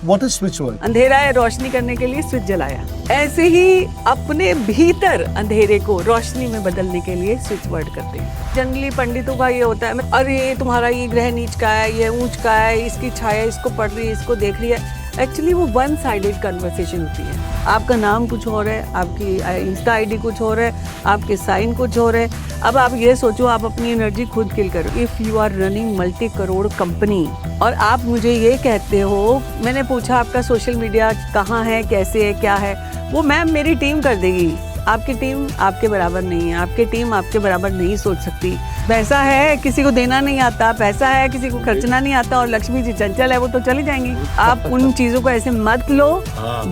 What is switch word? अंधेरा है रोशनी करने के लिए स्विच जलाया, ऐसे ही अपने भीतर अंधेरे को रोशनी में बदलने के लिए स्विच वर्ड करते हैं। जनरली पंडितों का ये होता है, अरे तुम्हारा ये ग्रह नीच का है, ये ऊंच का है, इसकी छाया इसको पड़ रही है, इसको देख रही है। एक्चुअली वो वन साइडेड कन्वर्सेशन होती है। आपका नाम कुछ और है, आपकी इंस्टा आईडी कुछ और है, आपके साइन कुछ और है। अब आप ये सोचो, आप अपनी एनर्जी खुद किल करो। If you are running multi crore company और आप मुझे ये कहते हो, मैंने पूछा आपका सोशल मीडिया कहाँ है, कैसे है, क्या है, वो मैम मेरी टीम कर देगी। आपकी टीम आपके बराबर नहीं है, आपकी टीम आपके बराबर नहीं सोच सकती। पैसा है, किसी को देना नहीं आता, पैसा है, किसी को खर्चना नहीं आता, और लक्ष्मी जी चंचल है, वो तो चली जाएंगी। आप उन चीज़ों को ऐसे मत लो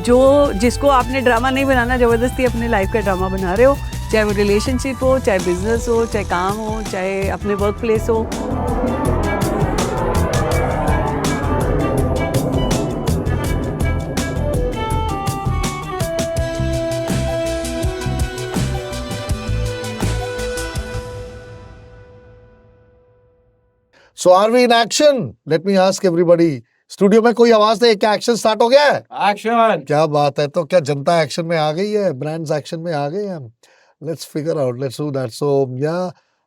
जो जिसको आपने ड्रामा नहीं बनाना, ज़बरदस्ती अपने लाइफ का ड्रामा बना रहे हो। चाहे वो रिलेशनशिप हो, चाहे बिजनेस हो, चाहे काम हो, चाहे अपने वर्क प्लेस हो। So are we in action? Let me ask everybody. Studio में कोई आवाज दे, क्या एक्शन स्टार्ट हो गया है? एक्शन! क्या बात है। तो क्या जनता एक्शन में आ गई है, ब्रांड्स एक्शन में आ गए हैं? Let's figure out, let's do that. So yeah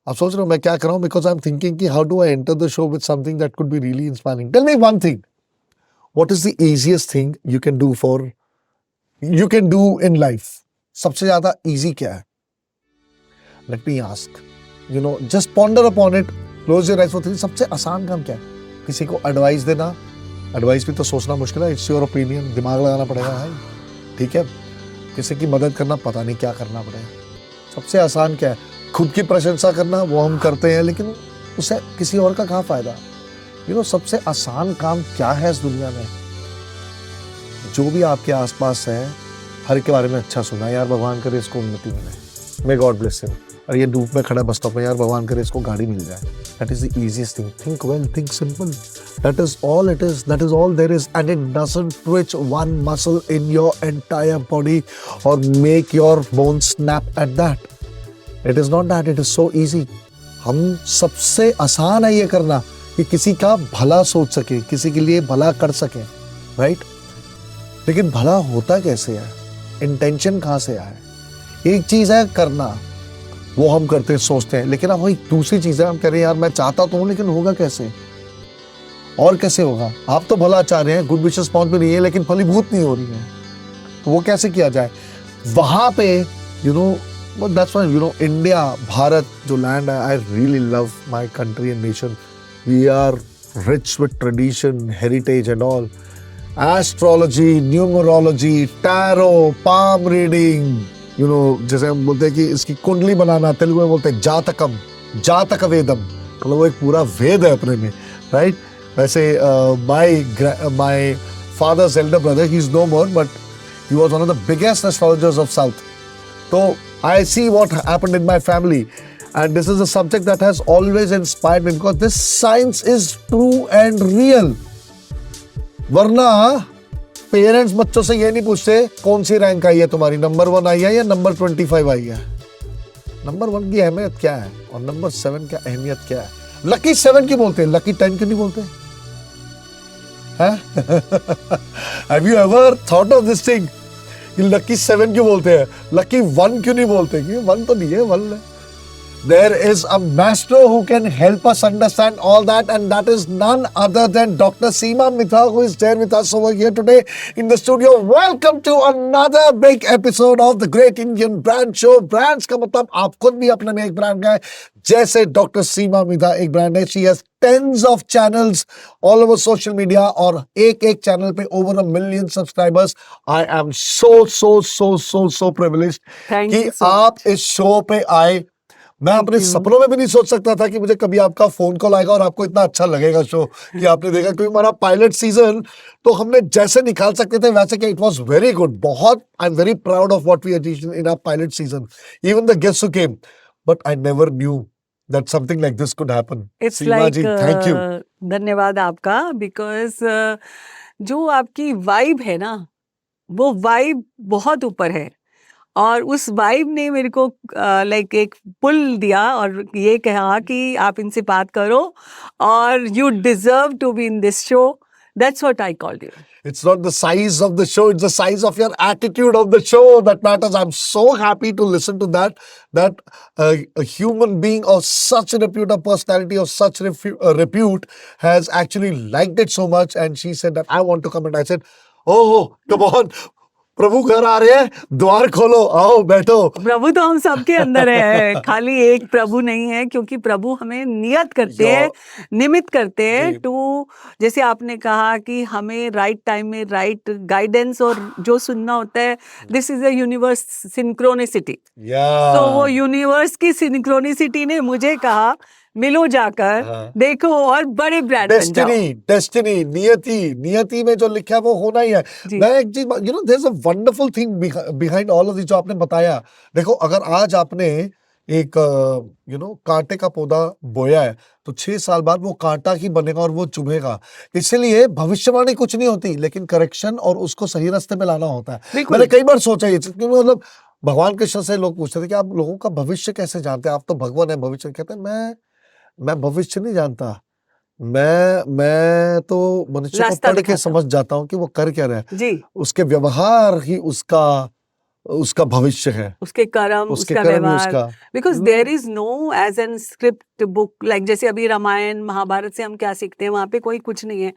अब सोच रहा हूँ मैं क्या कर रहा हूँ, बिकॉज आई एम थिंकिंग कि how do I enter the show with something that could be really inspiring. Tell me one thing, what is the easiest thing you can do in life? सबसे ज्यादा easy क्या है? Let me ask, just ponder upon it, close your eyes for 3। सबसे आसान काम क्या है? किसी को एडवाइस देना। एडवाइस भी तो सोचना मुश्किल है, इट्स योर ओपिनियन, दिमाग लगाना पड़ेगा भाई, ठीक है। किसी की मदद करना, पता नहीं क्या करना पड़ेगा। सबसे आसान क्या है? खुद की प्रशंसा करना, वो हम करते हैं, लेकिन उससे किसी और का कहाँ फायदा? सबसे आसान काम क्या है इस दुनिया में? जो भी आपके आसपास है, हर के बारे में अच्छा सुना, यार भगवान करे इसको उन्नति मिले, मे गॉड ब्लेस हिम। और ये धूप में खड़ा बस स्टॉप में, यार भगवान करे इसको गाड़ी मिल जाए। That is the easiest thing. Think well, think simple, that is all it is, that is all there is, and it doesn't twitch one muscle in your entire body और make your bone snap at that. It is not that, it is so easy. हम सबसे आसान है ये करना कि किसी का भला सोच सके, किसी के लिए भला कर सके, राइट? लेकिन भला होता कैसे है? इंटेंशन कहाँ से आए? एक चीज है करना, वो हम करते हैं, सोचते हैं, लेकिन अब वही दूसरी चीज है, हम कह रहे हैं यार मैं चाहता तो हूं, लेकिन होगा कैसे? और कैसे होगा? आप तो भला चाह रहे हैं, गुड विशेस पहुंच भी नहीं है, लेकिन फलीभूत नहीं हो रही है, तो वो कैसे किया जाए? वहां पे दैट्स व्हाई इंडिया, भारत जो लैंड है, I really love my country and nation. We are rich with tradition, heritage and all. Astrology, numerology, tarot, palm reading, जैसे हम बोलते हैं कि इसकी कुंडली बनाना, तेलुगु में बोलते हैं जातकम, जातक वेदम, मतलब वो एक पूरा वेद है अपने में, राइट? वैसे my father's elder brother, he is no more, but he was one of the biggest astrologers of south. तो I see what happened in my family, and this is a subject that has always inspired me, because this science is true and real. वरना parents बच्चों से ये नहीं पूछते कौन सी rank आई है तुम्हारी, नंबर 1 आई है या नंबर 25 आई है। नंबर 1 की अहमियत क्या है और नंबर 7 की अहमियत क्या है? लकी 7 क्यों बोलते हैं, लकी 10 क्यों नहीं बोलते हैं? Have you ever thought of this thing? Lucky 7 क्यों बोलते हैं, लकी 1 क्यों नहीं बोलते? क्यों 1 तो नहीं है, 1 है। There is a maestro who can help us understand all that, and that is none other than Dr. Seema Mitra, who is there with us over here today in the studio. Welcome to another big episode of the Great Indian Brand Show. Brands का मतलब आप खुद भी अपने में एक brand है, जैसे डॉक्टर सीमा मिधा एक ब्रांड है। She has tens of channels all over social media और एक चैनल पे over 1 million subscribers. I am so privileged कि आप इस शो पे आए। मैं अपने सपनों में भी नहीं सोच सकता था कि मुझे कभी आपका फोन कॉल आएगा और आपको इतना अच्छा लगेगा शो कि आपने देखा, क्योंकि हमारा पायलट सीजन तो हमने जैसे निकाल सकते थे वैसे कि इट वाज वेरी गुड। बहुत I am very proud of what we achieved in our pilot season, even the guests who came, but I never knew that something like this could happen. Seema ji, thank you, धन्यवाद आपका, because जो आपकी vibe है ना, वो vibe बहुत ऊपर है, और उस वाइब ने मेरे को लाइक एक पुल दिया और ये कहा कि आप इनसे बात करो और you deserve to be in this show. That's what I called you. It's not the size of the show, it's the size of your attitude of the show that matters. I'm so happy to listen to that. That a human being of such a repute, a personality of such repute has actually liked it so much. And she said that I want to come, and I said, oh, come on. प्रभु घर आ रहे हैं, द्वार खोलो, आओ बैठो. प्रभु तो हम सबके अंदर है, खाली एक प्रभु नहीं है, क्योंकि प्रभु हमें नियत करते हैं, निमित्त करते हैं टू, जैसे आपने कहा कि हमें राइट टाइम में राइट गाइडेंस और जो सुनना होता है. This is a universe synchronicity. तो वो यूनिवर्स की सिंक्रोनिसिटी ने मुझे कहा मिलो जाकर, देखो और बड़े ब्रांड बन जाओ. डेस्टिनी, नियति में जो लिखा है वो होना ही है. मैं एक चीज, you know, there is a wonderful thing behind all of this जो आपने बताया. देखो, अगर आज आपने एक यू नो कांटे का पौधा बोया है तो 6 साल बाद वो कांटा ही बनेगा और वो चुभेगा. इसलिए भविष्यवाणी कुछ नहीं होती, लेकिन करेक्शन और उसको सही रास्ते में लाना होता है. मैंने कई बार सोचा ये, क्योंकि मतलब भगवान कृष्ण से लोग पूछते थे कि आप लोगों का भविष्य कैसे जानते हैं, आप तो भगवान है. भविष्य कहते हैं मैं भविष्य नहीं जानता, मैं तो मनुष्य को पढ़ के समझ जाता हूँ कि वो कर क्या रहा है जी. उसके व्यवहार ही उसका भविष्य है, उसके कर्म, उसका व्यवहार. Because there is no age an script book, like जैसे अभी रामायण महाभारत से हम क्या सीखते हैं, वहां पे कोई कुछ नहीं है.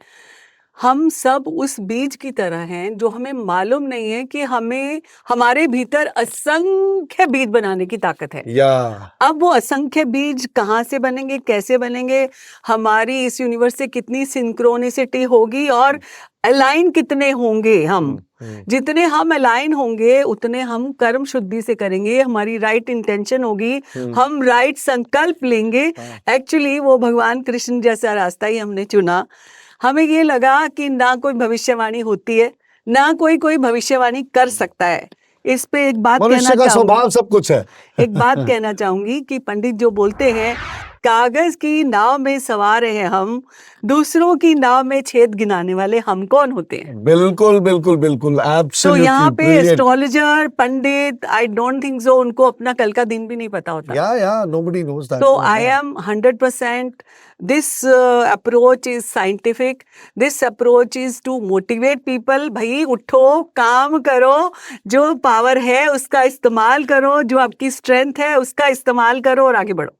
हम सब उस बीज की तरह हैं जो हमें मालूम नहीं है कि हमें हमारे भीतर असंख्य बीज बनाने की ताकत है. अब वो असंख्य बीज कहाँ से बनेंगे, कैसे बनेंगे, हमारी इस यूनिवर्स से कितनी सिंक्रोनिसिटी होगी और अलाइन कितने होंगे हम. जितने हम अलाइन होंगे उतने हम कर्म शुद्धि से करेंगे, हमारी राइट इंटेंशन होगी, हम राइट संकल्प लेंगे. एक्चुअली वो भगवान कृष्ण जैसा रास्ता ही हमने चुना. हमें ये लगा कि ना कोई भविष्यवाणी होती है, ना कोई भविष्यवाणी कर सकता है. इस पे एक बात कहना चाहूंगी, स्वभाव सब कुछ है. एक बात कहना चाहूंगी कि पंडित जो बोलते हैं कागज की नाव में सवार हैं हम, दूसरों की नाव में छेद गिनाने वाले हम कौन होते हैं. बिल्कुल बिल्कुल बिल्कुल, तो यहाँ पे astrologer, Pandit, I don't think so उनको अपना कल का दिन भी नहीं पता होता. nobody knows that. So I am 100%. This approach is scientific. This approach is to motivate people. भाई उठो, काम करो, जो पावर है उसका इस्तेमाल करो, जो आपकी स्ट्रेंथ है उसका इस्तेमाल करो और आगे बढ़ो.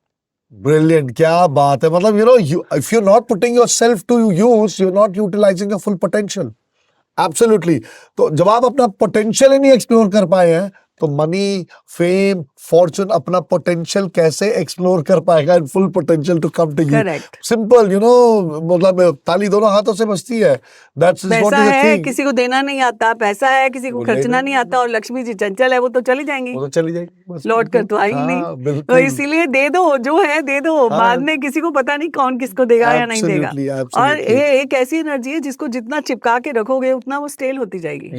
Brilliant, क्या बात है. मतलब, you know, if you're not putting yourself to use, you're not utilizing your full potential. Absolutely. तो जब आप अपना पोटेंशियल ही नहीं एक्सप्लोर कर पाए हैं तो मनी, फेम, फॉर्चून, अपना पोटेंशियल कैसे एक्सप्लोर कर पाएगा? And full potential to come to you. Simple, you know, मतलब ताली दोनों हाथों से बजती है. That's what is the thing. किसी को देना नहीं आता, पैसा है, किसी को खर्चना नहीं आता, और लक्ष्मी जी चंचल है, वो तो चली जाएंगी, लौट कर तो आएंगी नहीं. तो इसीलिए दे दो, जो है दे दो. बाद में किसी को पता नहीं कौन किसको देगा या नहीं देगा. और ये एक ऐसी एनर्जी है जिसको जितना चिपका के रखोगे उतना वो स्टेल होती जाएगी.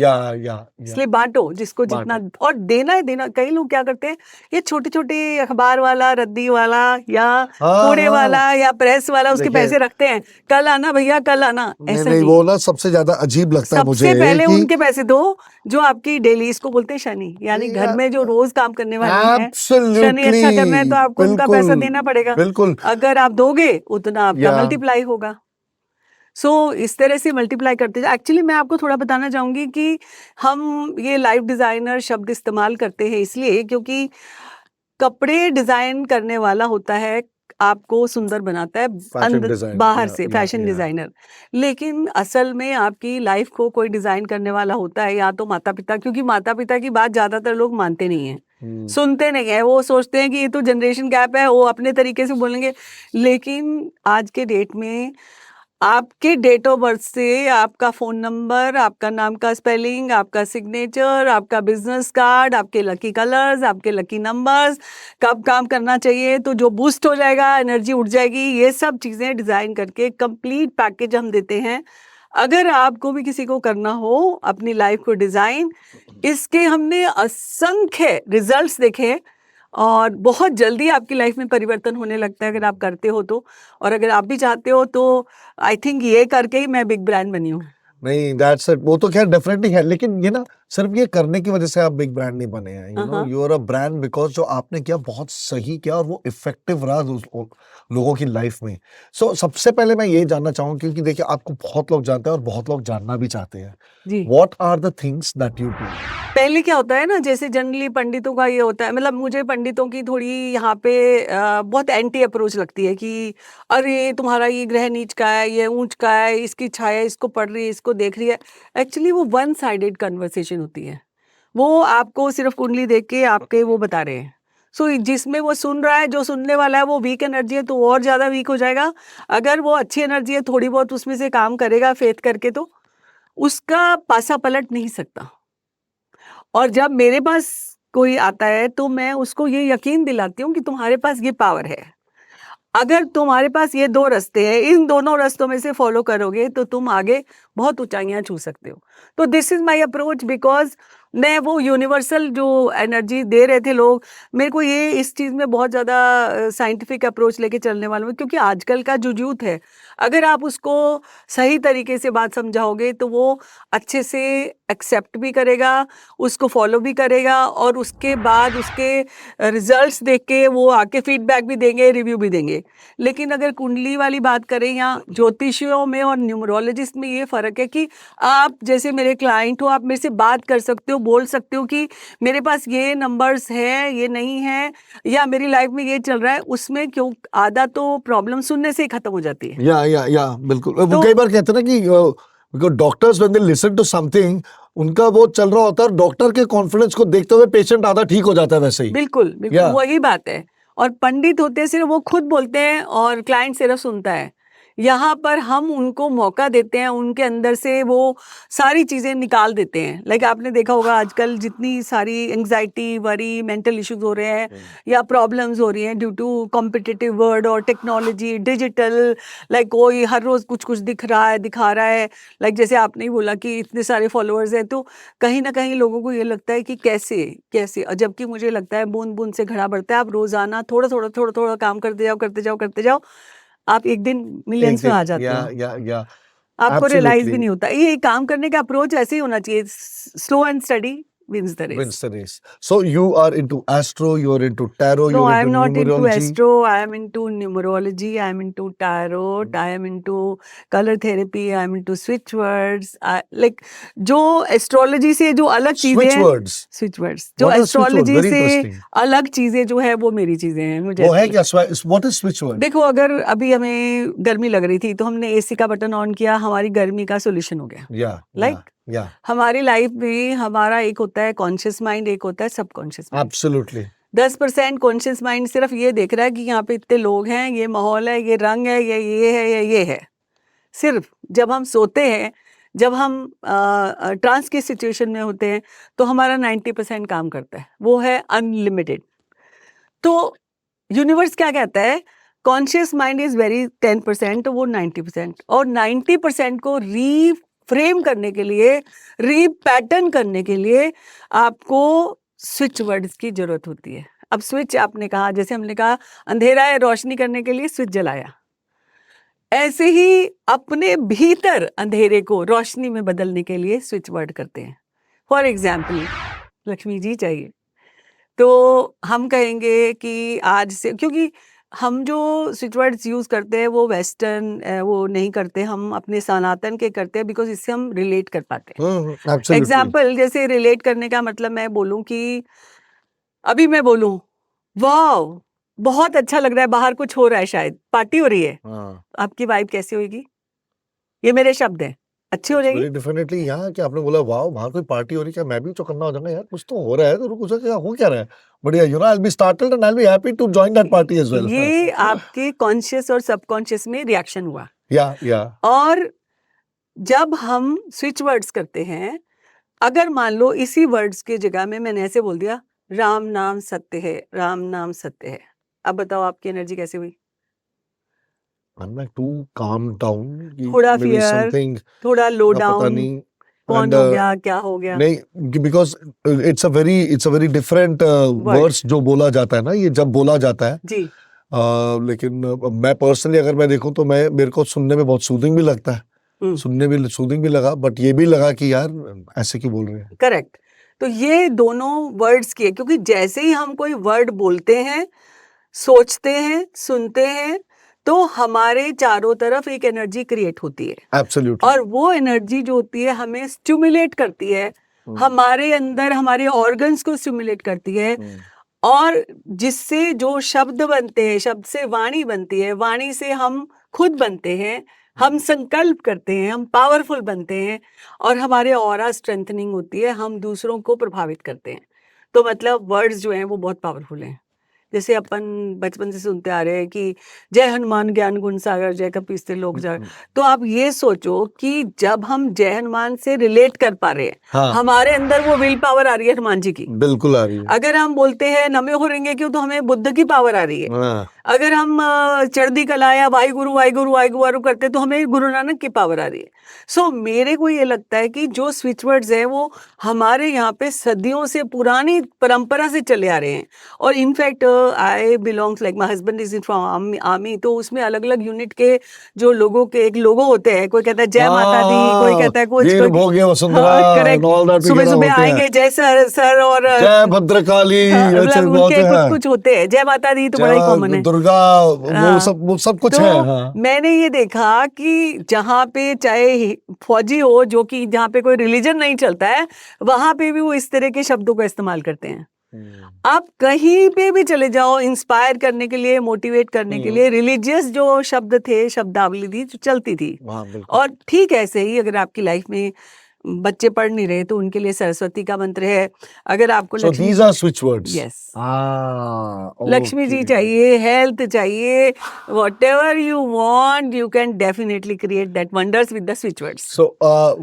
इसलिए बांटो, जिसको जितना, और देना है देना. कई लोग क्या करते हैं, ये छोटे छोटे अखबार वाला, रद्दी वाला या कूड़े वाला या प्रेस वाला, उसके पैसे रखते हैं, कल आना भैया, कल आना. ऐसा नहीं, वो ना सबसे ज्यादा अजीब लगता है मुझे. सबसे पहले उनके पैसे दो जो आपकी डेली, इसको बोलते हैं शनि, यानी घर में जो रोज काम करने वाले हैं. शनि अच्छा करना है तो आपको उनका पैसा देना पड़ेगा. बिल्कुल. अगर आप दोगे उतना आपका मल्टीप्लाई होगा. सो इस तरह से मल्टीप्लाई करते हैं. एक्चुअली मैं आपको थोड़ा बताना चाहूंगी कि हम ये लाइफ डिजाइनर शब्द इस्तेमाल करते हैं इसलिए क्योंकि कपड़े डिजाइन करने वाला होता है, आपको सुंदर बनाता है अंदर बाहर से, फैशन डिजाइनर. लेकिन असल में आपकी लाइफ को कोई डिजाइन करने वाला होता है या तो माता पिता, क्योंकि माता पिता की बात ज्यादातर लोग मानते नहीं है, सुनते नहीं है. वो सोचते हैं कि ये तो जनरेशन गैप है, वो अपने तरीके से बोलेंगे. लेकिन आज के डेट में आपके डेट ऑफ बर्थ से आपका फोन नंबर, आपका नाम का स्पेलिंग, आपका सिग्नेचर, आपका बिजनेस कार्ड, आपके लकी कलर्स, आपके लकी नंबर्स, कब काम करना चाहिए तो जो बूस्ट हो जाएगा, एनर्जी उठ जाएगी, ये सब चीजें डिजाइन करके कंप्लीट पैकेज हम देते हैं. अगर आपको भी किसी को करना हो अपनी लाइफ को डिजाइन, इसके हमने असंख्य रिजल्ट्स देखे और बहुत जल्दी आपकी लाइफ में परिवर्तन होने लगता है अगर आप करते हो तो. और अगर आप भी चाहते हो तो आई थिंक ये करके ही मैं बिग ब्रांड बनी हूँ. नहीं, दैट्स इट. वो तो खैर डेफिनेटली है, लेकिन ये ना सिर्फ ये करने की वजह से आप बिग ब्रांड नहीं बने हैं, यू नो, हाँ। You are a brand because जो आपने किया बहुत सही किया और वो इफेक्टिव रहा लोगों की लाइफ में। सो सबसे पहले मैं ये जानना चाहूंगा, क्योंकि देखिए आपको बहुत लोग जानते हैं और बहुत लोग जानना भी चाहते हैं, जी। What are the things that you do? पहले क्या होता है ना, जैसे जनरली पंडितों का ये होता है, मतलब मुझे पंडितों की थोड़ी यहाँ पे बहुत एंटी अप्रोच लगती है कि अरे तुम्हारा ये ग्रह नीच का है, ये ऊंच का है, इसकी छाया इसको पड़ रही है, इसको देख रही है। एक्चुअली वो वन साइडेड कन्वर्सेशन होती है। वो आपको सिर्फ कुंडली देख के आपके वो बता रहे हैं। सो जिसमें वो सुन रहा है, जो सुनने वाला है वो वीक एनर्जी है तो वो और ज्यादा वीक हो जाएगा। अगर वो अच्छी एनर्जी है, थोड़ी बहुत उसमें से काम करेगा फेथ करके, तो उसका पासा पलट नहीं सकता। और जब मेरे पास कोई आता है तो मैं उसको ये यकीन दिलाती हूँ कि तुम्हारे पास ये पावर है। अगर तुम्हारे पास ये 2 रास्ते हैं, इन दोनों रास्तों में से फॉलो करोगे तो तुम आगे बहुत ऊंचाइयां छू सकते हो। तो this is my approach, because मैं वो यूनिवर्सल जो एनर्जी दे रहे थे लोग, मेरे को ये इस चीज में बहुत ज्यादा साइंटिफिक अप्रोच लेके चलने वाला हूँ, क्योंकि आजकल का जो यूथ है, अगर आप उसको सही तरीके से बात समझाओगे तो वो अच्छे से एक्सेप्ट भी करेगा, उसको फॉलो भी करेगा, और उसके बाद उसके रिजल्ट्स देख के वो आके फीडबैक भी देंगे, रिव्यू भी देंगे। लेकिन अगर कुंडली वाली बात करें या ज्योतिषियों में और न्यूमरोलॉजिस्ट में, ये फर्क है कि आप जैसे मेरे क्लाइंट हो, आप मेरे से बात कर सकते हो, बोल सकते हो कि मेरे पास ये नंबर्स हैं, ये नहीं है, या मेरी लाइफ में ये चल रहा है। उसमें क्यों आधा तो प्रॉब्लम सुनने से ही खत्म हो जाती है। या बिल्कुल। वो तो कई बार कहते हैं ना कि because doctors when they listen to something, उनका वो चल रहा होता है, डॉक्टर के कॉन्फिडेंस को देखते हुए पेशेंट आधा ठीक हो जाता है वैसे ही। बिल्कुल बिल्कुल या वही बात है। और पंडित होते हैं सिर्फ वो खुद बोलते हैं और क्लाइंट सिर्फ सुनता है। यहाँ पर हम उनको मौका देते हैं, उनके अंदर से वो सारी चीजें निकाल देते हैं। लाइक आपने देखा होगा आजकल जितनी सारी एंग्जाइटी, वरी, मेंटल इश्यूज हो रहे हैं या प्रॉब्लम्स हो रही हैं ड्यू टू कॉम्पिटिटिव वर्ल्ड और टेक्नोलॉजी, डिजिटल, लाइक कोई हर रोज कुछ कुछ दिख रहा है, दिखा रहा है। लाइक जैसे आपने ही बोला कि इतने सारे फॉलोअर्स हैं, तो कहीं ना कहीं लोगों को ये लगता है कि कैसे कैसे, और जबकि मुझे लगता है बूंद बूंद से घड़ा बढ़ता है। आप रोजाना थोड़ा थोड़ा थोड़ा थोड़ा काम करते जाओ, करते जाओ, करते जाओ, आप एक दिन एक मिलियंस में आ दिन, जाते हो। या आपको रियलाइज भी एब्सोल्युटली नहीं होता। ये काम करने का अप्रोच ऐसे ही होना चाहिए। Slow and steady wins the race. wins the race. So you are into astro, you are into tarot, No, you're I into am not into numerology. astro. I am into numerology. I am into tarot. I am into color therapy. I am into switch words. Like जो astrology से जो अलग चीजें Switch हैं, words. Switch words, जो What are switch words? Astrology Very से interesting. अलग चीजें जो है वो मेरी चीजें हैं, मुझे वो ऐसा है लगता क्या? What is switch है। word? देखो, अगर अभी हमें गर्मी लग रही थी तो हमने एसी का बटन ऑन किया, हमारी गर्मी का सोल्यूशन हो गया। Yeah, लाइक yeah, हमारी लाइफ में हमारा एक होता है कॉन्शियस माइंड, एक होता है subconscious mind. absolutely. 10% conscious mind सिर्फ ये देख रहा है कि यहाँ पे इतने लोग हैं, ये माहौल है, ये रंग है, ये है, ये है। सिर्फ जब हम सोते हैं, जब हम ट्रांस की सिचुएशन में होते हैं, तो हमारा 90% काम करता है, वो है अनलिमिटेड। तो यूनिवर्स क्या कहता है, कॉन्शियस माइंड इज वेरी 10%, तो वो 90%, और 90% को रीफ्रेम करने के लिए, रीपैटर्न करने के लिए आपको स्विच वर्ड्स की जरूरत होती है। अब स्विच आपने कहा, जैसे हमने कहा अंधेरा है, रोशनी करने के लिए स्विच जलाया, ऐसे ही अपने भीतर अंधेरे को रोशनी में बदलने के लिए स्विच वर्ड करते हैं। फॉर एग्जाम्पल, लक्ष्मी जी चाहिए, तो हम कहेंगे कि आज से, क्योंकि हम जो स्विच वर्ड्स यूज करते हैं वो वेस्टर्न वो नहीं करते, हम अपने सनातन के करते हैं, बिकॉज इससे हम रिलेट कर पाते हैं। Absolutely. एग्जाम्पल, जैसे रिलेट करने का मतलब, मैं बोलूं कि अभी मैं बोलूं वाह बहुत अच्छा लग रहा है, बाहर कुछ हो रहा है, शायद पार्टी हो रही है, हाँ, आपकी वाइब कैसी होगी? ये मेरे शब्द हैं, अच्छी हो जाएगी। Very definitely. यहाँ क्या आपने बोला, वाह बाहर कोई पार्टी हो रही है, क्या मैं भी चौकन्ना हो जाऊंगा यार, कुछ तो हो रहा है, तो रुको क्या हो क्या रहा है, बढ़िया, you know, I will be startled and I will be happy to join that party as well. ये आपके कॉन्शियस और सबकॉन्शियस में रिएक्शन हुआ। या और जब हम स्विच वर्ड्स करते हैं, अगर मान लो इसी वर्ड्स की जगह में मैंने ऐसे बोल दिया, राम नाम सत्य है, राम नाम सत्य है, अब बताओ आपकी एनर्जी कैसे हुई? I'm like too calm down कि थोड़ा maybe फियर, something थोड़ा लो पता डाउन, नहीं, कौन and हो गया, क्या हो गया? नहीं, because it's a very different Word. words जो बोला जाता है ना, ये जब बोला जाता है, जी। लेकिन मैं पर्सनली अगर मैं देखूं तो मेरे को सुनने में बहुत सूदिंग भी लगता है। सुनने भी सूदिंग भी लगा, बट ये भी लगा कि यार ऐसे क्यों बोल रहे हैं. करेक्ट. तो ये दोनों वर्ड्स की है, क्योंकि जैसे ही हम कोई वर्ड बोलते हैं, सोचते हैं, सुनते हैं, तो हमारे चारों तरफ एक एनर्जी क्रिएट होती है. एब्सोल्युटली. और वो एनर्जी जो होती है हमें स्टिमुलेट करती है, हमारे अंदर हमारे ऑर्गन्स को स्टिमुलेट करती है. और जिससे जो शब्द बनते हैं, शब्द से वाणी बनती है, वाणी से हम खुद बनते हैं, हम संकल्प करते हैं, हम पावरफुल बनते हैं, और हमारे ऑरा स्ट्रेंथनिंग होती है, हम दूसरों को प्रभावित करते हैं. तो मतलब वर्ड्स जो हैं वो बहुत पावरफुल हैं. जैसे अपन बचपन से सुनते आ रहे हैं कि जय हनुमान ज्ञान गुण सागर, जय कपीसते लोक जागर. तो आप ये सोचो कि जब हम जय हनुमान से रिलेट कर पा रहे हैं, हाँ. हमारे अंदर वो विल पावर आ रही है हनुमान जी की. बिल्कुल आ रही है. अगर हम बोलते हैं नमे हो रहेंगे क्यों, तो हमें बुद्ध की पावर आ रही है. हाँ. अगर हम चढ़दी कला या वाहिगुरु वाहिगुरु वाहिगुरु करते तो हमें गुरु नानक की पावर आ रही है. सो मेरे को ये लगता है कि जो स्विच वर्ड्स हैं वो हमारे यहाँ पे सदियों से पुरानी परंपरा से चले आ रहे हैं. और in fact I belongs, like my husband is from army, तो उसमें अलग अलग यूनिट के जो लोगों के एक लोगो होते हैं. कोई कहता है जय माता दी, कोई कहता है कुछ, वीर भोगे वसुंधरा, करेक्ट. सुबह सुबह आएंगे जय सर सर, और जय भद्रकाली, ऐसे मतलब बहुत उनके है. कुछ कुछ होते हैं. जय माता दी तो बड़ा ही कॉमन है. दुर्गा, वो सब कुछ तो है. हाँ. मैंने ये देखा कि जहाँ पे चाहे फौजी हो, जो कि जहाँ पे कोई रिलीजन नहीं चलता है, वहां पे भी वो इस तरह के शब्दों का इस्तेमाल करते हैं. आप कहीं पे भी चले जाओ, इंस्पायर करने के लिए, मोटिवेट करने के लिए, रिलीजियस जो शब्द थे, शब्दावली थी जो चलती थी. और ठीक ऐसे ही अगर आपकी लाइफ में बच्चे पढ़ नहीं रहे तो उनके लिए सरस्वती का मंत्र है. अगर आपको So these are switch words. Yes. Okay. Lakshmi ji चाहिए, हेल्थ चाहिए, whatever you want, you can definitely create that wonders with the switch words. So,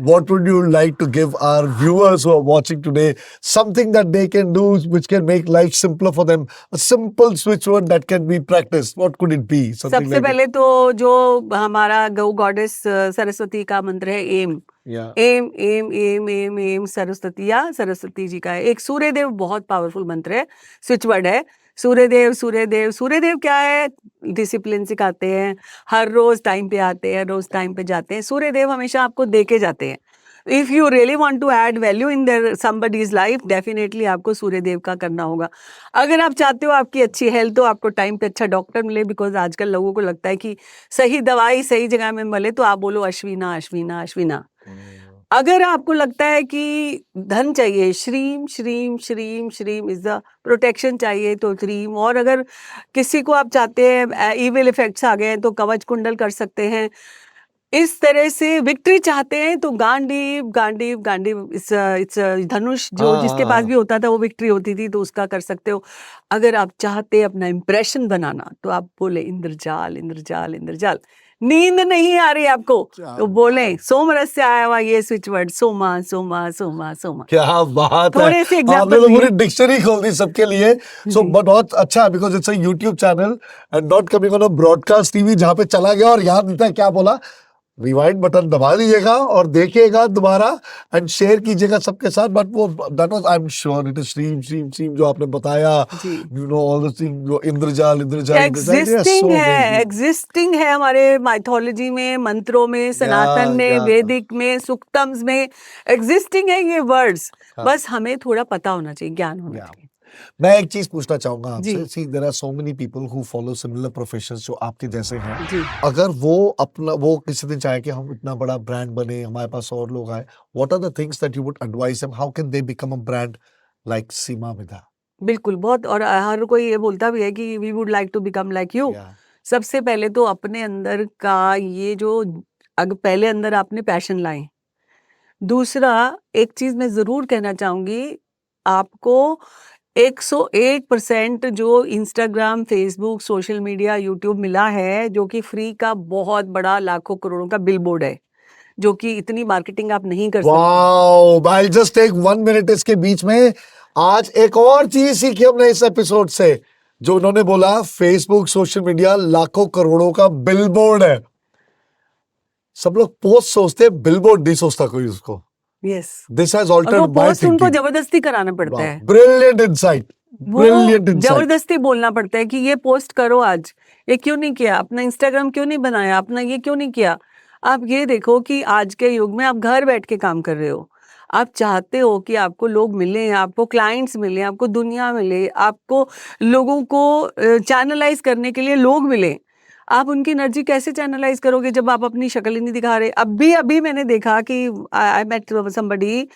what would you like to give our viewers who are watching today? Something that they can do which can make life simpler for them. A simple switch word that can be practiced. What could it be? Something सबसे पहले तो जो हमारा गौ goddess Saraswati का मंत्र है, एम. एम एम एम एम एम सरस्वती, या सरस्वती जी का है. एक सूर्यदेव बहुत पावरफुल मंत्र है, स्विच वर्ड है. सूर्यदेव सूर्यदेव सूर्यदेव क्या है? डिसिप्लिन सिखाते हैं, हर रोज टाइम पे आते हैं, रोज टाइम पे जाते हैं. सूर्यदेव हमेशा आपको दे के जाते हैं. If you really want to add value in their somebody's life, definitely आपको सूर्यदेव का करना होगा. अगर आप चाहते हो आपकी अच्छी हेल्थ हो, आपको टाइम पे अच्छा डॉक्टर मिले, बिकॉज आजकल लोगों को लगता है कि सही दवाई सही जगह में मिले, तो आप बोलो अश्विना अश्विना अश्विना. अगर आपको लगता है कि धन चाहिए, श्रीम श्रीम श्रीम श्रीम इज द प्रोटेक्शन चाहिए, तो श्रीम. और अगर किसी को आप चाहते हैं इविल इफेक्ट्स आ गए हैं तो कवच कुंडल कर सकते हैं. इस तरह से विक्ट्री चाहते हैं तो गांडीव गांडीव गांडीव, इट्स धनुष जो जिसके पास भी होता था वो विक्ट्री होती थी, तो उसका कर सकते हो. अगर आप चाहते हैं अपना इंप्रेशन बनाना तो आप बोले इंद्रजाल इंद्रजाल इंद्रजाल. नींद नहीं आ रही आपको तो बोले सोमरस से आया हुआ ये स्विच वर्ड, सोमा सोमा सोमा सोमा. क्या बात है. थोड़े से आपने एग्जांपल तो पूरी डिक्शनरी खोल दी सबके लिए. सो बहुत अच्छा, because it's a YouTube channel and not coming on a broadcast TV, जहाँ पे चला गया और याद नहीं था क्या बोला. रिवाइंड बटन दबा दीजिएगा और देखिएगा दोबारा एंड शेयर कीजिएगा सबके साथ. बट वो that was, I am sure it is stream stream stream जो आपने बताया, you know all the thing, जो इंद्रजाल इंद्रजाल एग्जिस्टिंग है हमारे माइथोलॉजी में, मंत्रों में, सनातन में, वैदिक में, सुक्तम्स में एग्जिस्टिंग है ये वर्ड्स. बस हमें थोड़ा पता होना चाहिए, ज्ञान होना चाहिए. मैं एक चीज पूछना चाहूंगा आपसे. See there are so many people who follow similar professions जो आपके जैसे हैं. अगर वो किसी दिन चाहे कि हम इतना बड़ा ब्रांड बने, हमारे पास और लोग आए, what are the things that you would advise them, how can they become a brand like Seema Midha? बिल्कुल, बहुत. और हर कोई ये बोलता भी है कि we would like to become like you. सबसे पहले तो अपने अंदर का ये जो पहले अंदर आपने पैशन लाए. दूसरा एक चीज मैं जरूर कहना चाहूंगी, आपको 101% जो Instagram, Facebook, social media, YouTube मिला है, जो कि फ्री का बहुत बड़ा लाखों करोड़ों का बिलबोर्ड है, जो कि इतनी मार्केटिंग आप नहीं कर सकते. Wow, I just take 1 minute इसके बीच में. आज एक और चीज सीखी हमने इस एपिसोड से, जो उन्होंने बोला फेसबुक, सोशल मीडिया लाखों करोड़ों का बिलबोर्ड है. सब लोग पोस्ट सोचते हैं, बिलबोर्ड नहीं सोचता कोई उसको. Yes. This has altered my post thinking. उनको जबरदस्ती कराना पड़ता है. Brilliant insight. Brilliant insight. जबरदस्ती बोलना पड़ता है कि ये पोस्ट करो आज. ये क्यों नहीं किया? अपना इंस्टाग्राम क्यों नहीं बनाया? अपना ये क्यों नहीं किया? आप ये देखो कि आज के युग में आप घर बैठ के काम कर रहे हो, आप चाहते हो कि आपको लोग मिलें, आपको क्लाइंट्स मिले, आपको दुनिया मिले, आपको लोगों को चैनलाइज करने के लिए लोग मिले। आप उनकी एनर्जी कैसे चैनलाइज करोगे जब आप अपनी शक्ल ही नहीं दिखा रहे? अभी मैंने देखा कि I met somebody,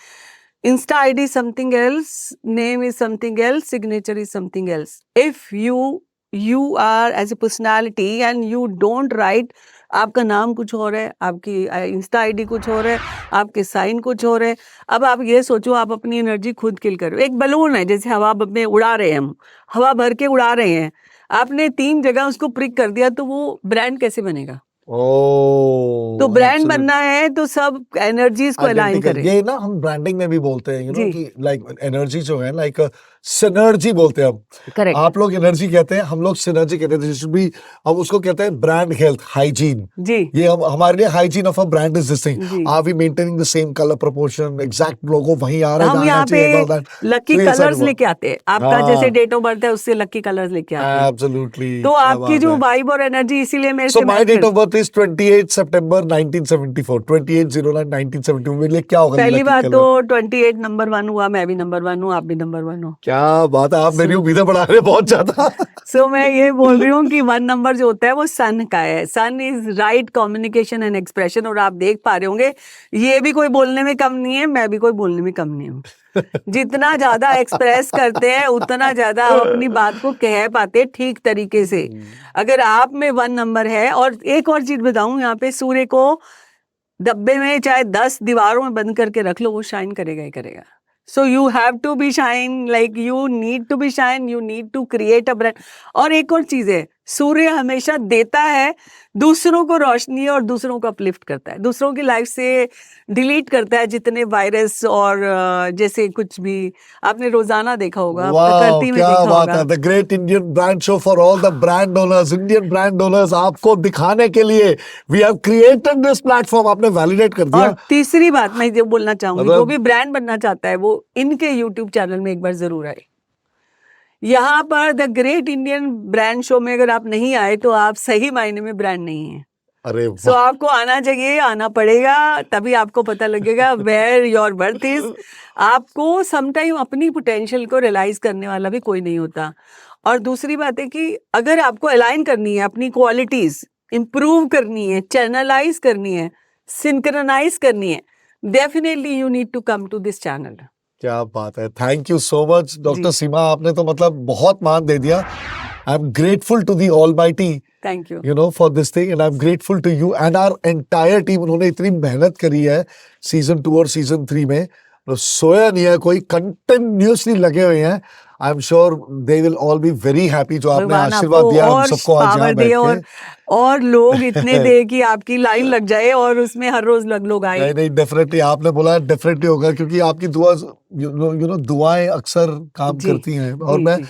Insta ID is something else, name is something else, signature is something else. If you are as a personality and you don't write, आपका नाम कुछ और है, आपकी इंस्टा आईडी कुछ और है, आपके साइन कुछ और है। अब आप ये सोचो, आप अपनी एनर्जी खुद किल करो। एक बलून है, जैसे हवा में उड़ा रहे हैं हम, हवा भर के उड़ा रहे हैं, आपने 3 जगह उसको प्रिक कर दिया तो वो ब्रांड कैसे बनेगा? तो ब्रांड बनना है तो सब एनर्जीज को अलाइन करें। ये ना हम ब्रांडिंग में भी बोलते हैं, जी। कि लाइक एनर्जी जो है, लाइक सिनर्जी बोलते हैं हम। करेक्ट। आप लोग एनर्जी कहते हैं, हम लोग सिनर्जी कहते हैं। दिस शुड बी, हम उसको कहते हैं ब्रांड हेल्थ, हाइजीन। जी। ये हम, हमारे लिए hygiene of a brand is this thing. जी। Are we maintaining the same colour proportion, exact logo वहीं आ रहा है, हम यहाँ पे लकी कलर्स लेके आते हैं, आपका हाँ। जैसे डेट ऑफ बर्थ है उससे लकी कलर्स लेके आते हैं। एब्सोल्युटली। तो आपकी जो वाइब और एनर्जी इसीलिए मेरे So से my मैच date करती of birth is 28 September 1974, 28/09/1974। मेरे लिए क्या होगा? पहली lucky बात color? तो 28 नंबर 1 हुआ, मैं भी नंबर 1 हूँ, आप भी नंबर 1 हो। क्या बात है, आप मेरी उम्मीदें बढ़ा रहे हैं बहुत ज्यादा। सो मैं ये बोल रही हूँ कि 1 नंबर जो होता है वो सन का है। Sun is right communication and expression, और आप देख पा रहे होंगे ये भी कोई बोलने में कम नहीं है, मैं भी कोई बोलने में कम नहीं हूँ। जितना ज्यादा एक्सप्रेस करते हैं उतना ज्यादा आप अपनी बात को कह पाते हैं ठीक तरीके से। अगर आप में 1 नंबर है, और एक और चीज बताऊं, यहाँ पे सूर्य को डब्बे में चाहे 10 दीवारों में बंद करके रख लो, वो शाइन करेगा ही करेगा। So you have to be shine, like you need to be shine, you need to create a brand. और एक और चीज है, सूर्य हमेशा देता है दूसरों को रोशनी और दूसरों को अपलिफ्ट करता है, दूसरों की लाइफ से डिलीट करता है जितने वायरस और जैसे कुछ भी आपने रोजाना देखा होगा, प्रकृति में क्या देखा बात है। होगा। The great Indian brand show for all the brand owners, Indian brand owners, आपको दिखाने के लिए we have created this platform. आपने वैलिडेट कर दिया। और तीसरी बात मैं जो बोलना चाहूंगी, मतलब- जो भी ब्रांड बनना चाहता है वो इनके यूट्यूब चैनल में एक बार जरूर आए। यहाँ पर the great Indian brand show में अगर आप नहीं आए तो आप सही मायने में ब्रांड नहीं है। अरे सो आपको आना चाहिए, आना पड़ेगा, तभी आपको पता लगेगा वेयर योर बर्थ इज। आपको समटाइम अपनी पोटेंशियल को रियलाइज करने वाला भी कोई नहीं होता। और दूसरी बात है कि अगर आपको अलाइन करनी है, अपनी क्वालिटीज इंप्रूव करनी है, चैनलाइज करनी है, सिंक्रोनाइज करनी है, definitely you need to come to this channel. क्या बात है। Thank you so much doctor ji. Seema, आपने तो मतलब बहुत मान दे दिया। I am grateful to the almighty, thank you. you know, for this thing, and I'm grateful to you and our entire team। उन्होंने इतनी मेहनत करी है सीजन 2 और सीजन 3 में, तो सोया नहीं है कोई, कंटिन्यूसली लगे हुए हैं। I am sure they will all be very happy. जो आपने भगवान आशीर्वाद आपको दिया हम और सबको आज पावर यहाँ दे, बैठ के। और लोग इतने दे कि आपकी लाइन लग जाए और उसमें हर रोज लोग आए। नहीं नहीं, डेफिनेटली आपने बोला डेफिनेटली होगा, क्योंकि आपकी दुआ, यू नो, दुआएं अक्सर काम जी, करती हैं। और जी, मैं जी,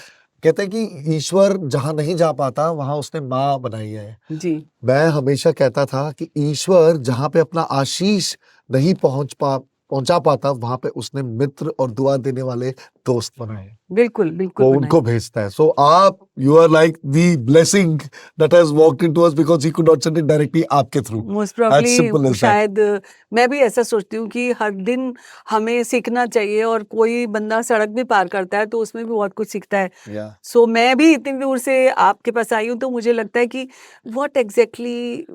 कहते हैं कि ईश्वर जहाँ नहीं जा पाता वहां उसने माँ बनाई है। जी। मैं हमेशा कहता था कि ईश्वर जहाँ पे अपना आशीष नहीं पहुंचा पाता, वहां पे उसने मित्र और दुआ देने वाले दोस्त बनाए, बिल्कुल बिल्कुल वो बनाए। उनको भेजता है। सो आप, you are like the blessing that has walked into us, because he could not send it directly आपके थ्रू। Most simple probably as that. शायद मैं भी ऐसा सोचती हूँ कि हर दिन हमें सीखना चाहिए, और कोई बंदा सड़क भी पार करता है तो उसमें भी बहुत कुछ सीखता है। Yeah. सो मैं भी इतनी दूर से आपके पास आई हूँ तो मुझे लगता है कि व्हाट एग्जैक्टली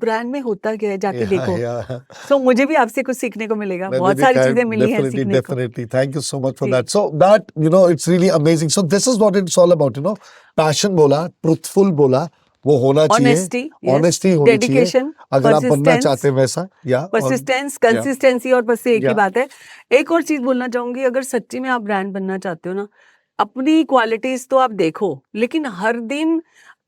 ब्रांड में होता क्या है, जाके देखो। Yeah. सो मुझे भी आपसे कुछ सीखने को मिलेगा, बहुत सारी चीजें मिली हैं सीखने को। Definitely. Thank you so much for ji. that. So that, you know, it's really amazing. So this is what it's all about, you know. Passion बोला, truthful बोला, वो होना चाहिए। Honesty, yes. Honesty होनी चाहिए। Dedication, अगर आप बनना persistence, चाहते हैं वैसा, या परसिस्टेंस, कंसिस्टेंसी, और बस एक ही Yeah. बात है। एक और चीज बोलना चाहूंगी, अगर सच्ची में आप ब्रांड बनना चाहते हो ना, अपनी क्वालिटीज तो आप देखो, लेकिन हर दिन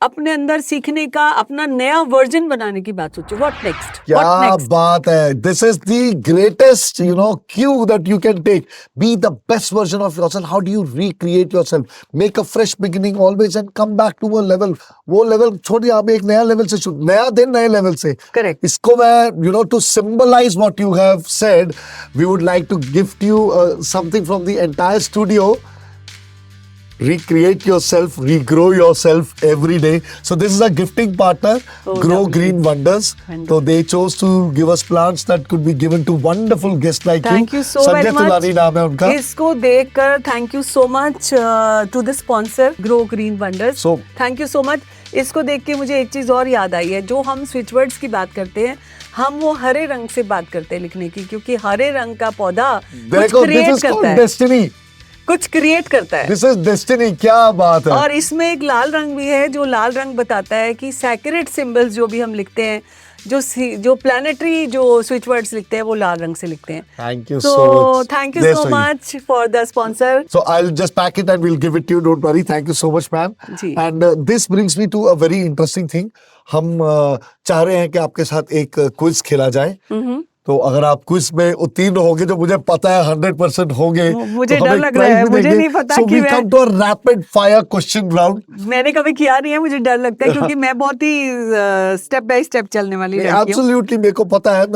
अपने अंदर सीखने का अपना नया वर्जन बनाने की बात सोचो। व्हाट नेक्स्ट, क्या व्हाट नेक्स्ट। बात है। This is the greatest, you know, cue that you can take. Be the best version of yourself. How do you recreate yourself? Make a fresh beginning always and come back to a level. वो level छोड़िए, आप एक नया level से शुरू, नया दिन नए लेवल से। करेक्ट। इसको मैं, you know, to symbolize what you have said, we would like to gift you something from the entire studio. recreate yourself, regrow yourself every day. So this is a gifting partner, Oh, Grow lovely. Green Wonders. Wonderful. So they chose to give us plants that could be given to wonderful guests like thank you. You so very Sanjay Tulani नाम है much उनका. इसको देखकर thank you so much to the sponsor Grow Green Wonders So- thank you so much. इसको देख के मुझे एक चीज और याद आई है. जो हम स्विच वर्ड्स की बात करते हैं हम वो हरे रंग से बात करते हैं लिखने की, क्योंकि हरे रंग का पौधा कुछ देखो, this क्रिएट is करता called है, destiny. कुछ क्रिएट करता है. This is destiny. क्या बात है. और इसमें एक लाल रंग भी है, जो लाल रंग बताता है कि सैक्रेड सिंबल्स जो भी हम लिखते हैं, जो प्लानिटरी जो स्विच वर्ड्स लिखते हैं वो लाल रंग से लिखते हैं. Thank you So so much. thank you Yes, so sir. much for the sponsor. So I'll just pack it and we'll give it to you. Don't worry. Thank you so much, ma'am. Ji. And this brings me to a very interesting thing. हम चाह रहे हैं कि आपके साथ एक quiz खेला जाए. तो अगर आप क्विज में उत्तीर्ण होंगे, जो मुझे पता है 100% होंगे, मुझे तो डर हम एक लग रहा prize है, भी मुझे देंगे. नहीं पता So कि we मैं- come to a rapid fire question round. मैंने कभी किया नहीं है, मुझे डर लगता है क्योंकि मैं बहुत ही स्टेप बाय स्टेप चलने वाली लड़की हूँ. एब्सोल्युटली मेरे को पता है.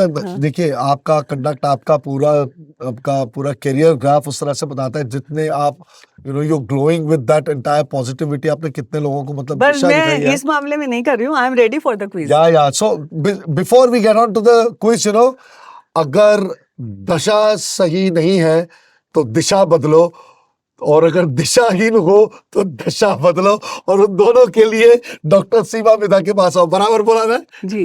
देखिए, आपका कंडक्ट, आपका पूरा करियर ग्राफ उस तरह से बताता है. जितने आप you glowing with that entire positivity, आपने कितने लोगों को मतलब पर दिशा दिखाई मैं है. इस मामले में नहीं कर रही हूँ. I am ready for the quiz. Yeah so before we get on to the quiz, अगर दशा सही नहीं है तो दिशा बदलो, और अगर दिशाहीन हो तो दशा बदलो, और उन दोनों के लिए डॉक्टर सीमा मिधा के पास आओ. बराबर बोला ना. जी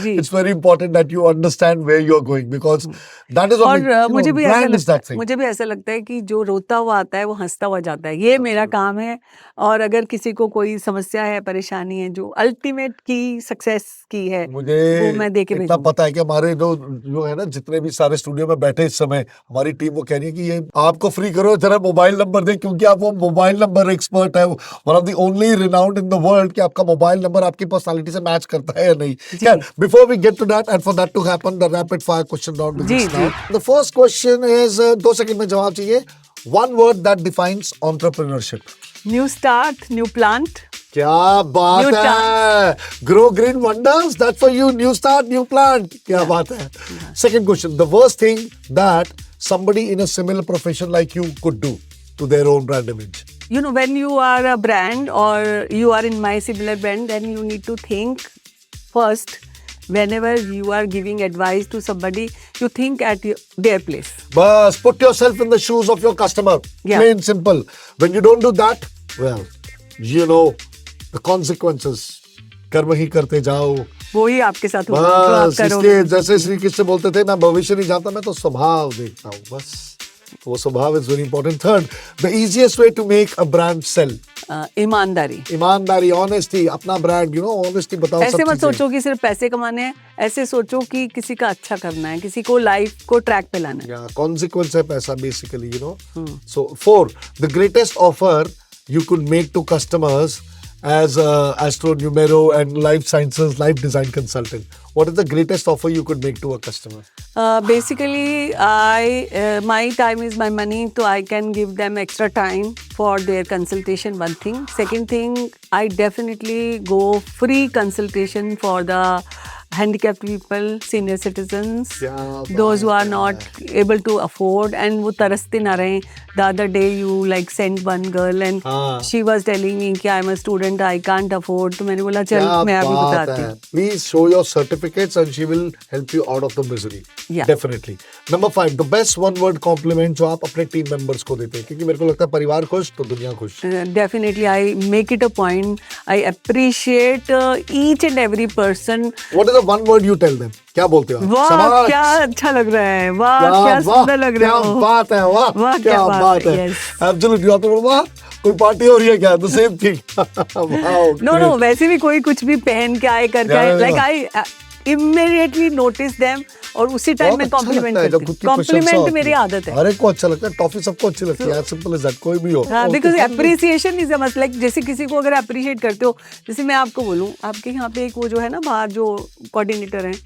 जी. It's very important that you understand where you are going, because that is और मुझे भी ऐसा लगता है कि जो रोता हुआ आता है वो हंसता हुआ जाता है. ये मेरा काम है. और अगर किसी को कोई समस्या है, परेशानी है, जो अल्टीमेट की सक्सेस की है, मुझे वो मैं दे के इतना भेजूंगी. पता है कि हमारे जो है ना, जितने भी सारे स्टूडियो में बैठे इस समय, हमारी टीम वो कह रही है कि ये आपको फ्री करो, जरा मोबाइल नंबर दें, क्योंकि आप वो मोबाइल नंबर एक्सपर्ट है, one of the only renowned in the world, कि आपका मोबाइल नंबर आपकी पर्सनालिटी से मैच करता है या नहीं. Before we get to that, and for that to happen, the rapid fire question round begins now. The first question is 2 second में जवाब चाहिए. One word that defines entrepreneurship. New start, new plant. क्या बात New है. Grow Green wonders, that for you. New start, new plant. क्या बात है. Second question, the worst thing that somebody in a similar profession like you could do to their own brand image. You know, when you are a brand or you are in my similar brand, then you need to think first. Whenever you are giving advice to somebody, you think at their place. Bas, put yourself in the shoes of your customer. Yeah. Plain simple. When you don't do that, well, you know the consequences. कर्म ही करते जाओ. वो ही आपके साथ होगा जो आप बस करोगे. इसलिए जैसे श्री कृष्ण बोलते थे, मैं भविष्य नहीं जानता, मैं तो स्वभाव देखता हूँ. बस वो स्वभाव is very important. Third, the easiest way to make a brand sell. ईमानदारी. ईमानदारी, ऑनेस्टी. अपना ब्रांड, ऑनेस्टी बताओ. ऐसे मत सोचो कि सिर्फ पैसे कमाने हैं. ऐसे सोचो कि किसी का अच्छा करना है, किसी को लाइफ को ट्रैक पे लाना है. Yeah, consequence है पैसा basically, So 4, the greatest offer you could make to customers as Astro Numero and Life Sciences Life Design Consultant. What is the greatest offer you could make to a customer? Basically, my time is my money, so I can give them extra time for their consultation. One thing. Second thing, I definitely go free consultation for the handicapped people, senior citizens, those who are not able to afford, and वो तरसते ना रहें. The other day you like sent one girl and she was telling me कि I'm a student, I can't afford. तो मैंने बोला चल मैं अभी बताती हूँ. Please show your certificates and she will help you out of the misery. Yeah. Definitely. Number 5, the best one word compliment जो आप अपने team members को देते हैं, क्योंकि मेरे को लगता है परिवार खुश तो दुनिया खुश. Definitely, I make it a point. I appreciate each and every person. What is the one word you tell them? क्या बोलते हो? वाह क्या अच्छा लग रहा है. वाह क्या सुंदर लग रहा है. क्या बात है. वाह क्या बात है. Yes. Absolutely. आप तो वाह कोई पार्टी हो रही है क्या? The same thing. Wow. No. वैसे भी कोई कुछ भी पहन के आए करके आए. Like I immediately notice them और उसी टाइम में कॉम्प्लीमेंट करती हूँ. कॉम्प्लीमेंट मेरी आदत है. हर एक को अच्छा लगता है. टॉफी सबको अच्छी लगती है. Simple is that. कोई भी हो. Because appreciation is must. Like जैसे किसी को अगर अप्रिशिएट करते हो, जैसे मैं आपको बोलूँ, आपके यहाँ पे एक वो जो है ना बाहर जो कोऑर्डिनेटर हैं,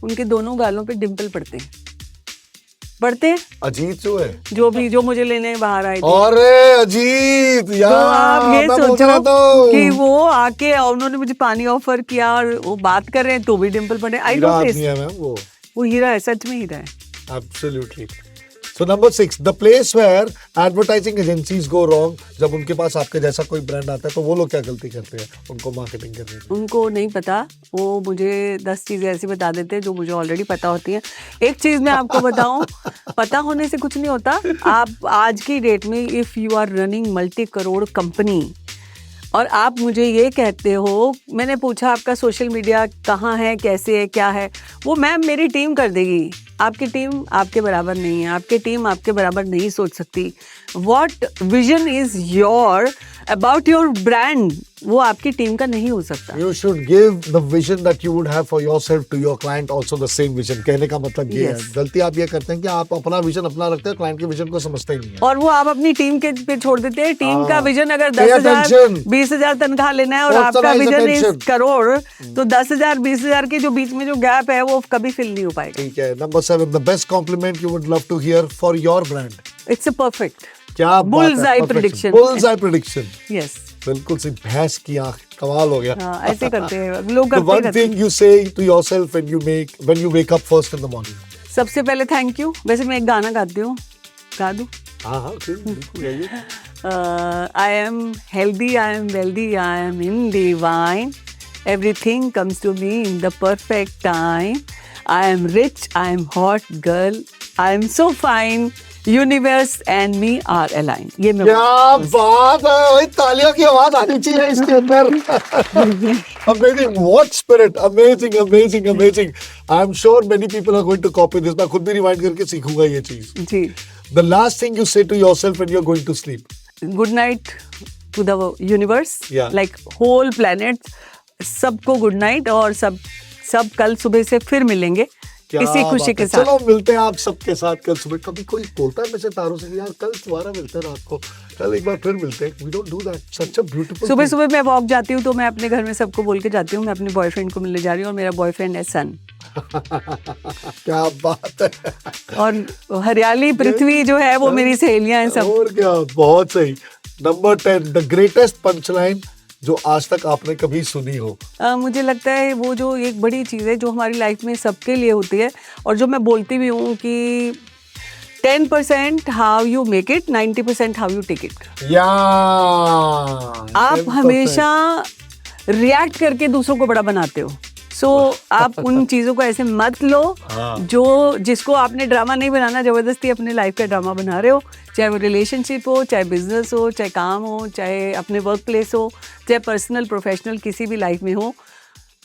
उनके दोनों गालों पे डिम्पल पड़ते हैं. अजीत जो है, जो मुझे लेने बाहर आए थे. अरे अजीत यार, तो आप ये मैं सोचो कि वो आके और उन्होंने मुझे पानी ऑफर किया और वो बात कर रहे हैं तो भी डिम्पल पड़े. I don't. वो हीरा है, सच में हीरा है. Absolutely. So number 6, the place where advertising agencies go wrong. जब उनके पास आपके जैसा कोई ब्रांड आता है तो वो लोग क्या गलती करते हैं उनको मार्केटिंग करने में? उनको नहीं पता, वो मुझे 10 चीजें ऐसी बता देते हैं जो मुझे ऑलरेडी पता होती हैं। एक चीज मैं आपको बताऊं, पता होने से कुछ नहीं होता। आप आज की डेट में if you are running multi crore company और आप मुझे ये कहते हो, मैंने पूछा आपका सोशल मीडिया कहाँ है, कैसे है, क्या है, वो मैम मेरी टीम कर देगी। आपकी टीम आपके बराबर नहीं है, आपकी टीम आपके बराबर नहीं सोच सकती। What vision is your about your brand, वो आपकी टीम का नहीं हो सकता। You should give the vision that you would have for yourself to your client also the same vision. कहने का मतलब ये है, Yes. गलती आप ये करते हैं कि आप अपना विजन अपना रखते हैं, क्लाइंट के विजन को समझते ही नहीं है। और वो आप अपनी टीम के पे छोड़ देते हैं। टीम का विजन अगर Pay 10,000 attention. 20,000 तनख्वाह लेना है और आपका Personalize vision is attention. Crore, तो 10,000 20,000 के जो बीच में जो गैप है वो कभी फिल नहीं हो पाएगा। ठीक है। Number 7, the best compliment you would love to hear for your brand. It's a perfect क्या बात है? Bullseye Perfection. prediction. Bullseye prediction. Yes. बिल्कुल सी भैंस की आंख, कमाल हो गया। हाँ, ऐसे करते हैं लोग, The one करते हैं। thing you say to yourself when you wake up first in the morning. सबसे पहले थैंक यू। वैसे मैं एक गाना गाती हूँ, गा दूँ? हाँ, बिल्कुल गाइए। I am healthy, I am wealthy, I am in divine. Everything comes to me in the perfect time. I am rich, I am hot girl, I am so fine. Universe and me are aligned. ये मैं क्या बात है भाई, तालियों की आवाज आनी चाहिए इसके अंदर। Amazing, what spirit, amazing, amazing, amazing. I'm sure many people are going to copy this. मैं खुद भी रिवाइंड करके सीखूंगा ये चीज। जी। The last thing you say to yourself when you're going to sleep. Good night to the universe. Yeah. Like whole planet. सबको good night और सब कल सुबह से फिर मिलेंगे किसी खुशी के साथ। चलो मिलते हैं आप सबके साथ कल सुबह। कभी कोई बोलता है मुझे तारों से यार कल दोबारा मिलते हैं रात को, कल एक बार फिर मिलते हैं। We don't do that. Such a beautiful सुबह thing. सुबह मैं वॉक जाती हूँ तो मैं अपने घर में सबको बोल के जाती हूँ मैं अपने बॉयफ्रेंड को मिलने जा रही हूँ और मेरा बॉयफ्रेंड है सन। क्या बात है। और हरियाली पृथ्वी जो है वो मेरी सहेलियां हैं सब। और क्या, बहुत सही। नंबर 10, द ग्रेटेस्ट पंचलाइन जो आज तक आपने कभी सुनी हो। मुझे लगता है वो जो एक बड़ी चीज़ है जो हमारी लाइफ में सबके लिए होती है और जो मैं बोलती भी हूँ कि 10% how you make it, 90% how you take it. या आप हमेशा रिएक्ट करके दूसरों को बड़ा बनाते हो। सो आप उन चीज़ों को ऐसे मत लो जो जिसको आपने ड्रामा नहीं बनाना, ज़बरदस्ती अपने लाइफ का ड्रामा बना रहे हो, चाहे वो रिलेशनशिप हो, चाहे बिजनेस हो, चाहे काम हो, चाहे अपने वर्क प्लेस हो, चाहे पर्सनल प्रोफेशनल किसी भी लाइफ में हो।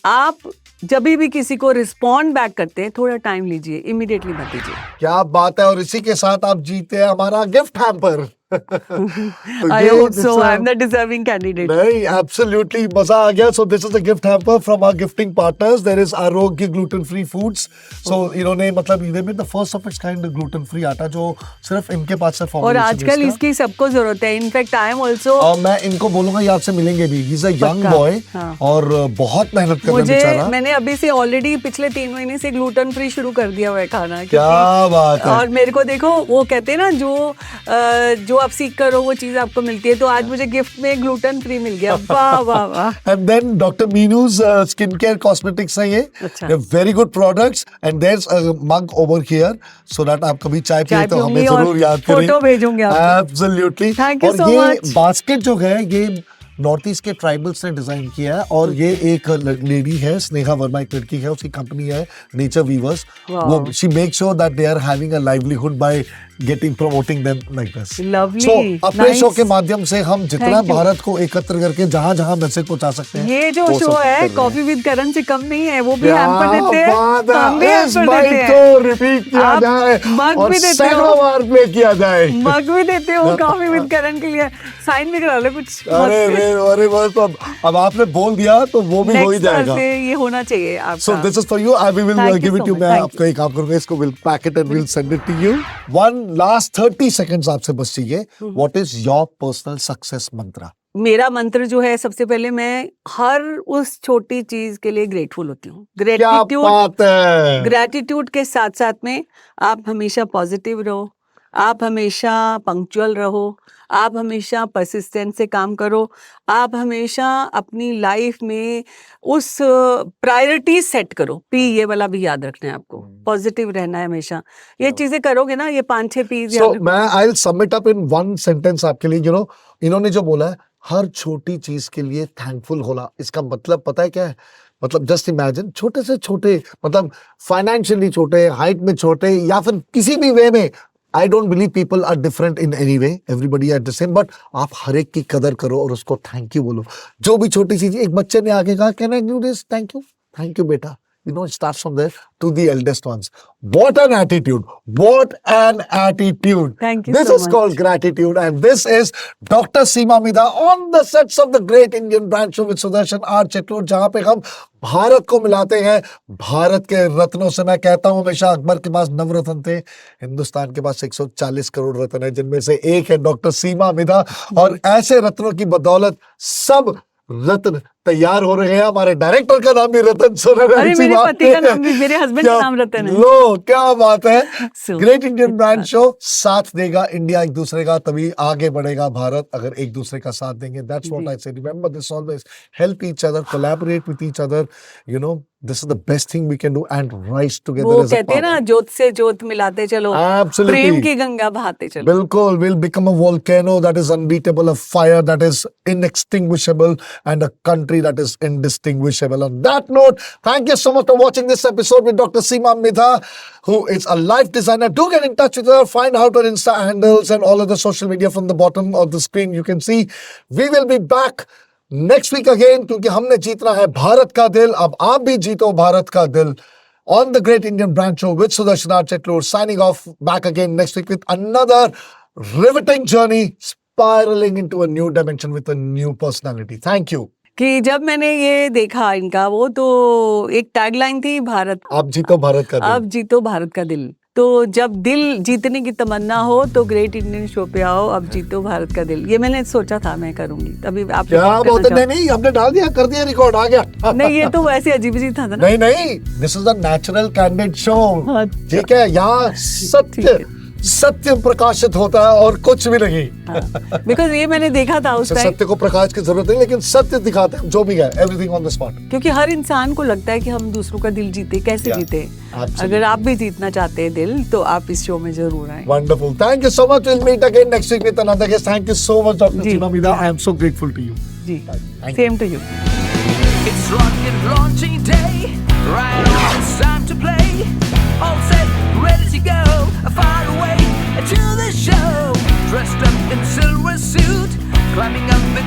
आप जब भी किसी को रिस्पॉन्ड बैक करते हैं थोड़ा टाइम लीजिए, इमीडिएटली मत दीजिए। क्या बात है। और इसी के साथ आप जीते हैं हमारा gift hamper. I hope so. I'm the deserving candidate. नहीं, absolutely मजा आ गया। So this is the gift hamper from our gifting partners. There is Arogya gluten free foods. So इन्होंने मतलब they made the first of its kind gluten free आटा जो सिर्फ इनके पास से और formulation है आजकल इसका। इसकी सबको जरूरत है। इनफैक्ट आई एम ऑल्सो, और मैं इनको बोलूंगा ये आपसे मिलेंगे भी। He's a young पक्का, boy हाँ। और बहुत मेहनत कर रहा है मुझे बेचारा। मैंने अभी से ऑलरेडी पिछले 3 महीने से ग्लूटेन फ्री शुरू कर दिया हुआ है खाना। क्या बात है। और मेरे को देखो वो कहते हैं ना जो आप सीख कर हो वो चीज आपको मिलती है, तो आज मुझे गिफ्ट में ग्लूटेन फ्री मिल गया। वाह वाह वाह। And then Dr. Meenu's skincare cosmetics है ये। अच्छा। They're very good products and there's a mug over here so that आप कभी चाय पिए तो हमें पीऊंगी और जरूर याद करें। फोटो भेजूंगी आपको। Absolutely। Thank you और so ये much। बास्केट जो है ये नॉर्थ ईस्ट के ट्राइबल्स ने डिजाइन किया है और ये एक लेडी है, स्नेहा वर्मा एक लड़की है, उसकी कंपनी है नेचर वीवर्स। वो she make sure that they are having a livelihood by promoting them like this. Lovely, so अपने nice। शो के माध्यम से हम जितना Thank you। भारत को एकत्र करके जहां जहां मैसेज पहुंचा सकते हैं ये जो वो शो सब है कर रहे हैं। कॉफी विद करण से कम नहीं है, वो भी क्या हैम्पर देते हैं, बात है। हम भी इस हैम्पर बाइट देते को हैं। रिपीट किया आप जाए मग और भी देते सैकड़ों हो, बार प्ले किया जाए। मग भी देते हो कॉफी विद करण के लिए, साइन भी करा लो कुछ। अरे अरे बस अब आपने बोल दिया तो वो भी हो ही नेक्स्ट बार जाएगा। से ये होना चाहिए So आपका। this is for you. I will Thank you give it so to you. much. मैं Thank आपका एक काम करूंगा, इसको we'll pack it and we'll send it to you. One last 30 seconds आपसे बस चाहिए। What is your personal success mantra? मेरा मंत्र जो है, सबसे पहले मैं हर उस छोटी चीज के लिए ग्रेटफुल होती हूँ। क्या ग्रेटिट्यूड, बात है। ग्रेटिट्यूड के साथ साथ में आप हमेशा पॉजिटिव रहो, आप हमेशा पंक्चुअल रहो, आप हमेशा परसिस्टेंस से काम करो, आप हमेशा अपनी लाइफ में उस प्रायोरिटी सेट करो। पी ये वाला भी याद रखना है आपको, पॉजिटिव रहना है हमेशा। ये चीजें करोगे ना, ये 5-6 पीस So मैं I'll sum it up in one sentence आपके लिए, इन्होंने जो बोला है, हर छोटी चीज के लिए थैंकफुल होना, इसका मतलब पता है क्या है? मतलब जस्ट इमेजिन, छोटे से छोटे, मतलब फाइनेंशियली छोटे, हाइट में छोटे, या फिर किसी भी वे में। I don't believe people are different in any way, everybody are the same, but आप हर एक की कदर करो और उसको थैंक यू बोलो। जो भी छोटी चीज, एक बच्चे ने आगे कहा, can I do this, thank you बेटा, it starts from there to the eldest ones. What an attitude, what an attitude. Thank you This so is much. called gratitude, and this is Dr. Seema Midha on the sets of the Great Indian Brand Show with Sudarshan R. Chetlur, जहां पे हम भारत को मिलाते हैं भारत के रत्नों से। मैं कहता हूं हमेशा, अकबर के पास 9 रत्न थे, हिंदुस्तान के पास 140 करोड़ रत्न है, जिनमें से एक है डॉक्टर सीमा मिधा, और ऐसे रत्नों की बदौलत सब रत्न तैयार हो रहे हैं। हमारे डायरेक्टर का नाम भी रतन सोनर है। अरे मेरे पति का नाम भी, मेरे हस्बैंड का नाम रतन है। लो क्या बात है। So, great Indian brand show साथ देगा इंडिया एक दूसरे का, तभी आगे बढ़ेगा भारत, अगर एक दूसरे का साथ देंगे। That's what I say, remember this always, help each other, collaborate with each other, this is the best thing we can do, and rise together वो एज अ कहते हैं ना, जोत से जोत मिलाते चलो, Absolutely. प्रेम की गंगा बहाते चलो। बिल्कुल, we'll become a volcano that is unbeatable, a fire that is inextinguishable, and a country that is indistinguishable. On that note, thank you so much for watching this episode with Dr. Seema Midha, who is a life designer. Do get in touch with her, find out her Insta handles and all of the social media from the bottom of the screen. You can see. We will be back next week again, क्योंकि हमने जीतना है भारत का दिल। अब आप भी जीतो भारत का दिल on the Great Indian Brand Show with Sudarshan R. Chetlur, signing off, back again next week with another riveting journey, spiraling into a new dimension with a new personality. Thank you. कि जब मैंने ये देखा इनका, वो तो एक tagline थी, भारत, आप जीतो भारत का दिल। अब जीतो भारत का दिल। तो जब दिल जीतने की तमन्ना हो तो ग्रेट इंडियन शो पे आओ, अब जीतो भारत का दिल। ये मैंने सोचा था मैं करूंगी, तभी आप क्या बात है। नहीं, हमने डाल दिया, कर दिया, रिकॉर्ड आ गया। नहीं, ये तो वैसे अजीब ही था ना। नहीं, this is a natural candid show. ठीक है, यहाँ सत्य प्रकाशित होता है और कुछ भी नहीं। बिकॉज ये मैंने देखा था उस टाइम, सत्य को प्रकाश की जरूरत नहीं, लेकिन सत्य दिखाते हैं जो भी है, एवरीथिंग ऑन द स्पॉट। क्योंकि हर इंसान को लगता है कि हम दूसरों का दिल जीते, कैसे जीते। अगर आप भी जीतना चाहते हैं दिल, तो आप इस शो में जरूर आए। Wonderful, thank you so much. Will meet again next week with another guest. Thank you so much doctor Seema Midha, I am so grateful to you. जी, same to you. It's rocket launching day, right on, it's time to play. All set, ready to go, far away to the show. Dressed up in silver suit, climbing up the